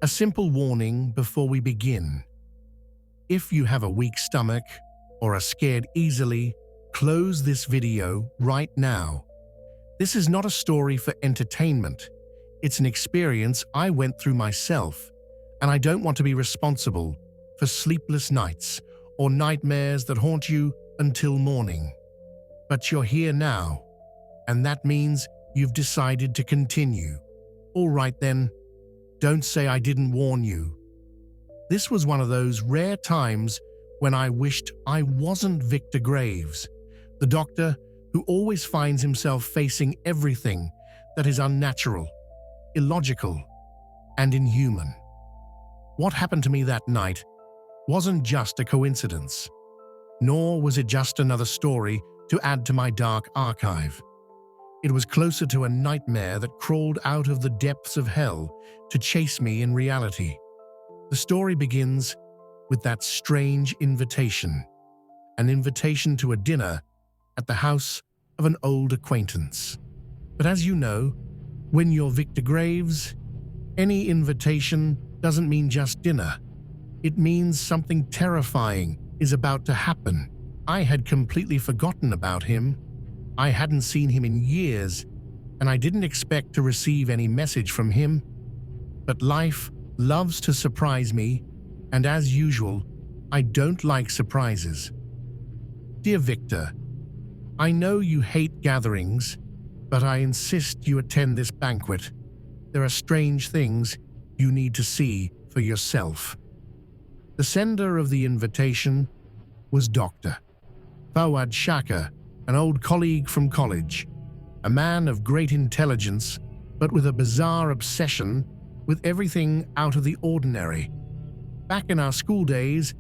A simple warning before we begin. If you have a weak stomach or are scared easily, close this video right now. This is not a story for entertainment. It's an experience I went through myself, and I don't want to be responsible for sleepless nights or nightmares that haunt you until morning. But you're here now, and that means you've decided to continue. All right then, don't say I didn't warn you. This was one of those rare times when I wished I wasn't Victor Graves, the doctor who always finds himself facing everything that is unnatural, illogical, and inhuman. What happened to me that night wasn't just a coincidence, nor was it just another story to add to my dark archive. It was closer to a nightmare that crawled out of the depths of hell to chase me in reality. The story begins with that strange invitation, an invitation to a dinner at the house of an old acquaintance. But as you know, when you're Victor Graves, any invitation doesn't mean just dinner. It means something terrifying is about to happen. I had completely forgotten about him. I hadn't seen him in years, and I didn't expect to receive any message from him. But life loves to surprise me, and as usual, I don't like surprises. Dear Victor, I know you hate gatherings, but I insist you attend this banquet. There are strange things you need to see for yourself. The sender of the invitation was Dr. Fawad Shaka, an old colleague from college, a man of great intelligence, but with a bizarre obsession with everything out of the ordinary. Back in our school days,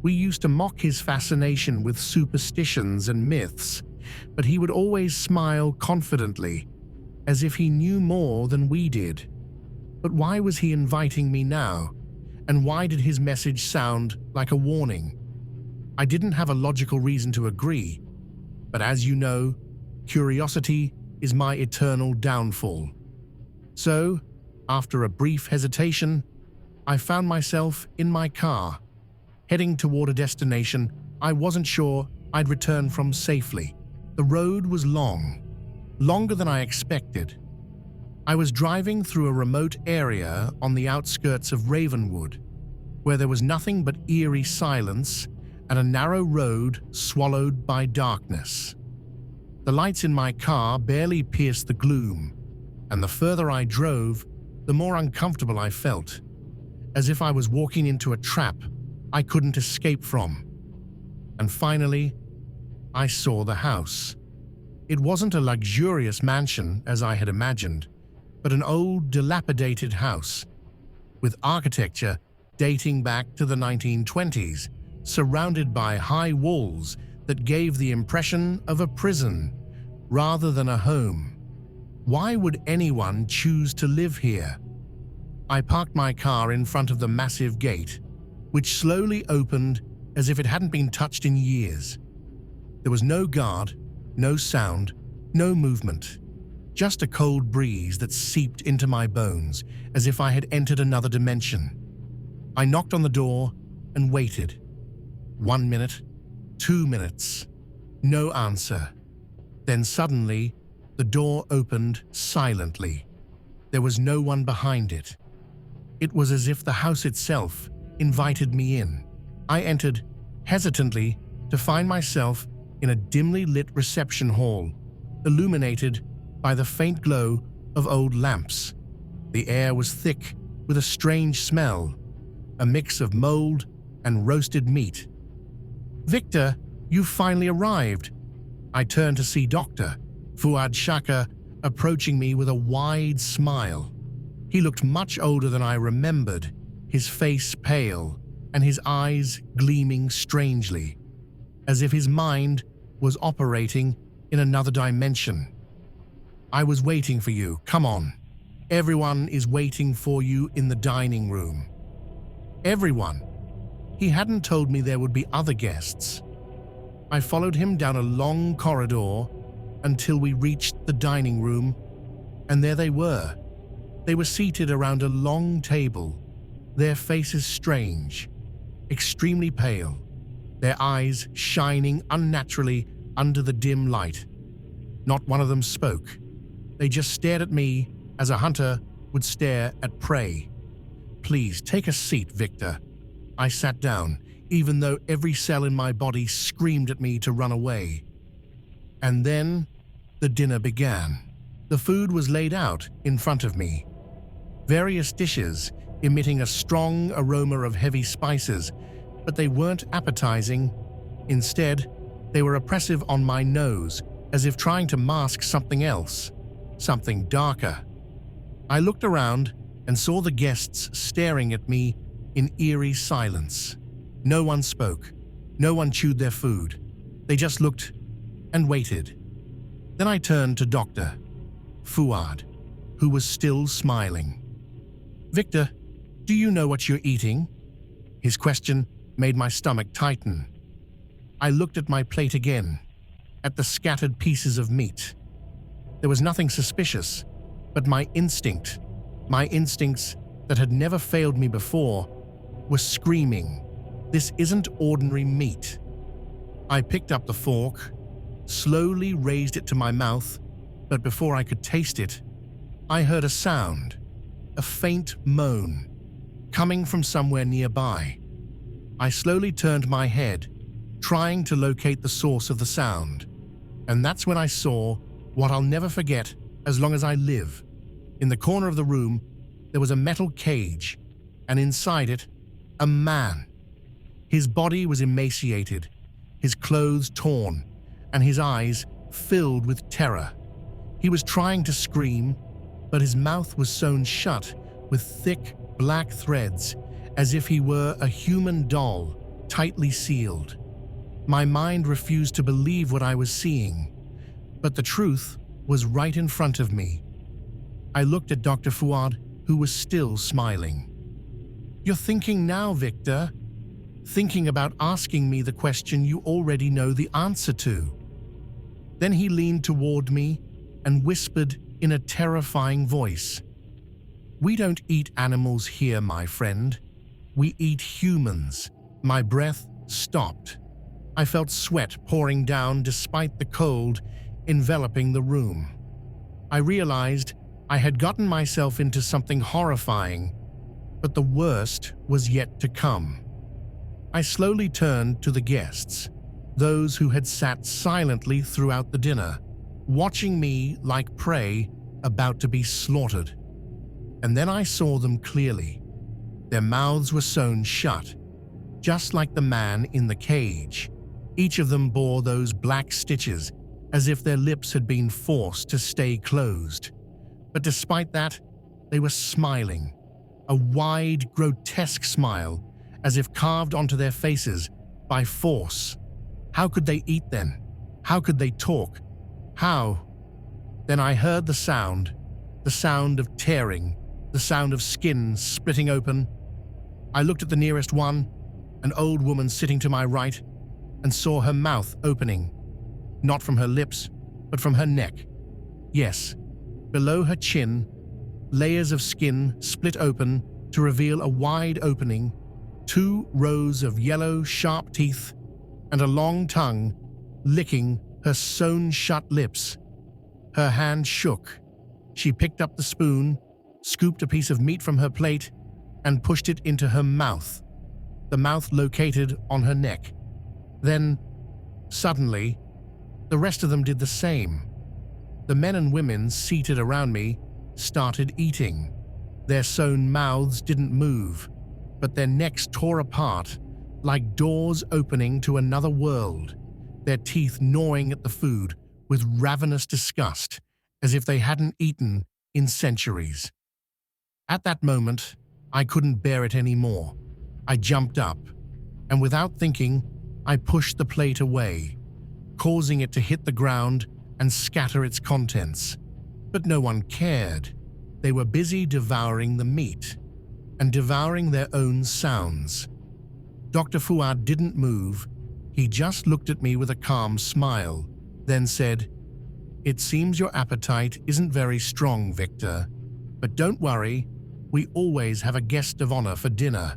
we used to mock his fascination with superstitions and myths, but he would always smile confidently, as if he knew more than we did. But why was he inviting me now? And why did his message sound like a warning? I didn't have a logical reason to agree, but as you know, curiosity is my eternal downfall. So, after a brief hesitation, I found myself in my car, heading toward a destination I wasn't sure I'd return from safely. The road was long, longer than I expected. I was driving through a remote area on the outskirts of Ravenwood, where there was nothing but eerie silence and a narrow road swallowed by darkness. The lights in my car barely pierced the gloom, and the further I drove, the more uncomfortable I felt, as if I was walking into a trap I couldn't escape from. And finally, I saw the house. It wasn't a luxurious mansion as I had imagined, but an old, dilapidated house, with architecture dating back to the 1920s, surrounded by high walls that gave the impression of a prison rather than a home. Why would anyone choose to live here? I parked my car in front of the massive gate, which slowly opened as if it hadn't been touched in years. There was no guard, no sound, no movement, just a cold breeze that seeped into my bones as if I had entered another dimension. I knocked on the door and waited. 1 minute, 2 minutes, no answer. Then suddenly, the door opened silently. There was no one behind it. It was as if the house itself invited me in. I entered, hesitantly, to find myself in a dimly lit reception hall, illuminated by the faint glow of old lamps. The air was thick with a strange smell, a mix of mold and roasted meat. "Victor, you've finally arrived." I turned to see Dr. Fawad Shaka approaching me with a wide smile. He looked much older than I remembered, his face pale and his eyes gleaming strangely, as if his mind was operating in another dimension. "I was waiting for you. Come on. Everyone is waiting for you in the dining room." Everyone. He hadn't told me there would be other guests. I followed him down a long corridor until we reached the dining room, and there they were. They were seated around a long table, their faces strange, extremely pale, their eyes shining unnaturally under the dim light. Not one of them spoke. They just stared at me as a hunter would stare at prey. "Please, take a seat, Victor." I sat down, even though every cell in my body screamed at me to run away. And then the dinner began. The food was laid out in front of me. Various dishes emitting a strong aroma of heavy spices, but they weren't appetizing. Instead, they were oppressive on my nose, as if trying to mask something else, something darker. I looked around and saw the guests staring at me in eerie silence. No one spoke. No one chewed their food. They just looked and waited. Then I turned to Dr. Fuad, who was still smiling. "Victor, do you know what you're eating?" His question made my stomach tighten. I looked at my plate again, at the scattered pieces of meat. There was nothing suspicious, but my instincts that had never failed me before, were screaming, "This isn't ordinary meat." I picked up the fork, slowly raised it to my mouth, but before I could taste it, I heard a sound, a faint moan, coming from somewhere nearby. I slowly turned my head, trying to locate the source of the sound, and that's when I saw what I'll never forget as long as I live. In the corner of the room, there was a metal cage, and inside it, a man. His body was emaciated, his clothes torn, and his eyes filled with terror. He was trying to scream, but his mouth was sewn shut with thick black threads, as if he were a human doll, tightly sealed. My mind refused to believe what I was seeing, but the truth was right in front of me. I looked at Dr. Fuad, who was still smiling. "You're thinking now, Victor. Thinking about asking me the question you already know the answer to." Then he leaned toward me and whispered in a terrifying voice, "We don't eat animals here, my friend. We eat humans." My breath stopped. I felt sweat pouring down despite the cold enveloping the room. I realized I had gotten myself into something horrifying, but the worst was yet to come. I slowly turned to the guests, those who had sat silently throughout the dinner, watching me like prey about to be slaughtered. And then I saw them clearly. Their mouths were sewn shut, just like the man in the cage. Each of them bore those black stitches, as if their lips had been forced to stay closed. But despite that, they were smiling, a wide, grotesque smile, as if carved onto their faces by force. How could they eat then? How could they talk? How? Then I heard the sound of tearing, the sound of skin splitting open. I looked at the nearest one, an old woman sitting to my right, and saw her mouth opening, not from her lips, but from her neck. Yes, below her chin, layers of skin split open to reveal a wide opening, 2 rows of yellow, sharp teeth, and a long tongue licking her sewn-shut lips. Her hand shook. She picked up the spoon, scooped a piece of meat from her plate, and pushed it into her mouth, the mouth located on her neck. Then, suddenly, the rest of them did the same. The men and women seated around me started eating. Their sewn mouths didn't move, but their necks tore apart like doors opening to another world, their teeth gnawing at the food with ravenous disgust, as if they hadn't eaten in centuries. At that moment, I couldn't bear it anymore. I jumped up, and without thinking, I pushed the plate away, causing it to hit the ground and scatter its contents. But no one cared. They were busy devouring the meat and devouring their own sounds. Dr. Fuad didn't move. He just looked at me with a calm smile, then said, "It seems your appetite isn't very strong, Victor. But don't worry, We always have a guest of honor for dinner."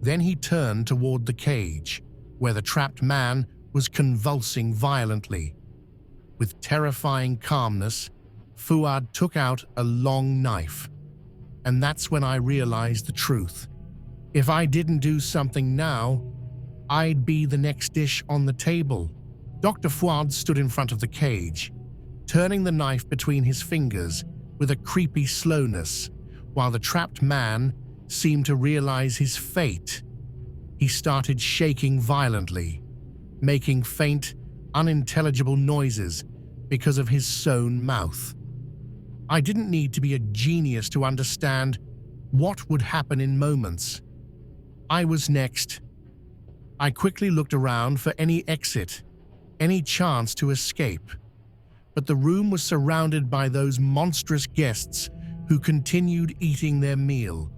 Then he turned toward the cage, where the trapped man was convulsing violently. With terrifying calmness, Fuad took out a long knife. And that's when I realized the truth. If I didn't do something now, I'd be the next dish on the table. Dr. Fuad stood in front of the cage, turning the knife between his fingers with a creepy slowness, while the trapped man seemed to realize his fate. He started shaking violently, making faint, unintelligible noises because of his sewn mouth. I didn't need to be a genius to understand what would happen in moments. I was next. I quickly looked around for any exit, any chance to escape. But the room was surrounded by those monstrous guests who continued eating their meal,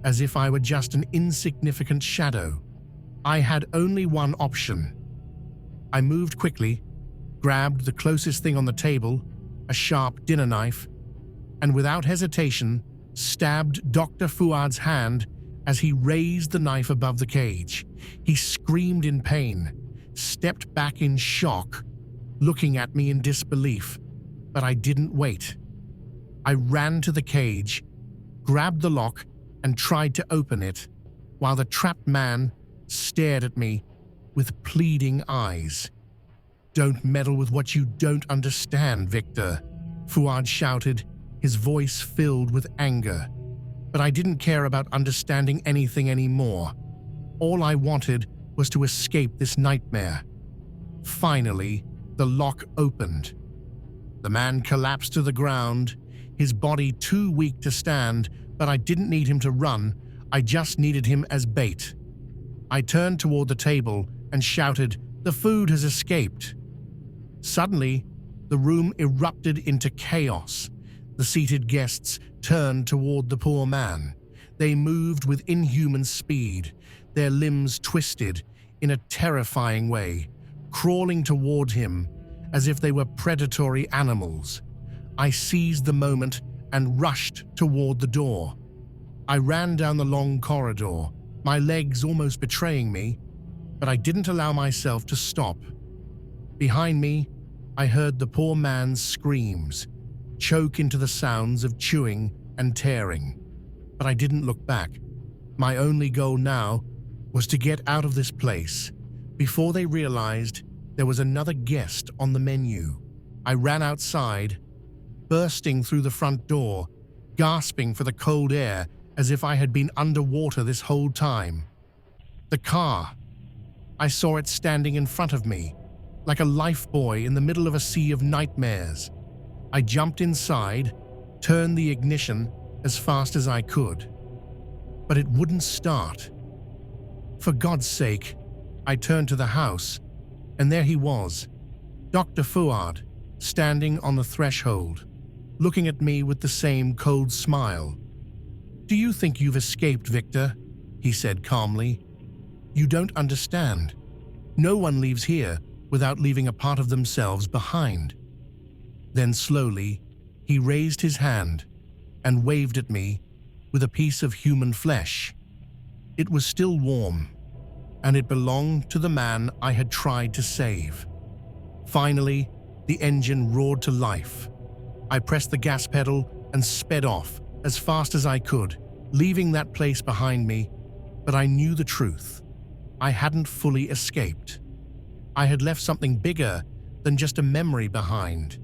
as if I were just an insignificant shadow. I had only one option. I moved quickly, grabbed the closest thing on the table, a sharp dinner knife, and without hesitation, stabbed Dr. Fuad's hand as he raised the knife above the cage. He screamed in pain, stepped back in shock, looking at me in disbelief, but I didn't wait. I ran to the cage, grabbed the lock, and tried to open it, while the trapped man stared at me with pleading eyes. "Don't meddle with what you don't understand, Victor," Fuad shouted, his voice filled with anger. But I didn't care about understanding anything anymore. All I wanted was to escape this nightmare. Finally, the lock opened. The man collapsed to the ground, his body too weak to stand, but I didn't need him to run, I just needed him as bait. I turned toward the table and shouted, "The food has escaped." Suddenly, the room erupted into chaos. The seated guests turned toward the poor man. They moved with inhuman speed, their limbs twisted in a terrifying way, crawling toward him as if they were predatory animals. I seized the moment and rushed toward the door. I ran down the long corridor, my legs almost betraying me, but I didn't allow myself to stop. Behind me, I heard the poor man's screams, choke into the sounds of chewing and tearing. But I didn't look back. My only goal now was to get out of this place before they realized there was another guest on the menu. I ran outside, bursting through the front door, gasping for the cold air as if I had been underwater this whole time. The car. I saw it standing in front of me, like a lifebuoy in the middle of a sea of nightmares. I jumped inside, turned the ignition as fast as I could. But it wouldn't start. For God's sake, I turned to the house, and there he was, Dr. Fuad, standing on the threshold, looking at me with the same cold smile. "Do you think you've escaped, Victor?" he said calmly. "You don't understand. No one leaves here without leaving a part of themselves behind." Then slowly, he raised his hand and waved at me with a piece of human flesh. It was still warm, and it belonged to the man I had tried to save. Finally, the engine roared to life. I pressed the gas pedal and sped off as fast as I could, leaving that place behind me, but I knew the truth. I hadn't fully escaped. I had left something bigger than just a memory behind.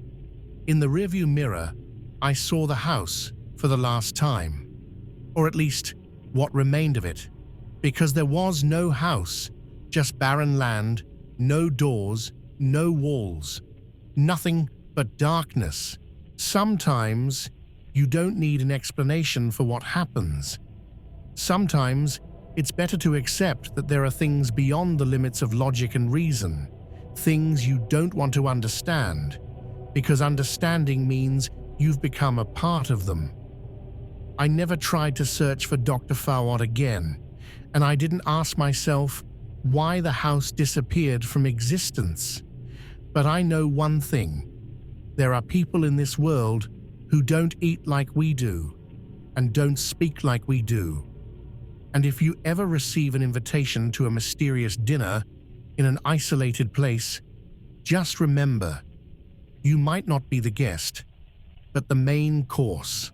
In the rearview mirror, I saw the house for the last time, or at least what remained of it, because there was no house, just barren land, no doors, no walls, nothing but darkness. Sometimes you don't need an explanation for what happens. Sometimes it's better to accept that there are things beyond the limits of logic and reason, things you don't want to understand, because understanding means you've become a part of them. I never tried to search for Dr. Fuad again, and I didn't ask myself why the house disappeared from existence. But I know one thing. There are people in this world who don't eat like we do. and don't speak like we do. And if you ever receive an invitation to a mysterious dinner in an isolated place, just remember, you might not be the guest, but the main course.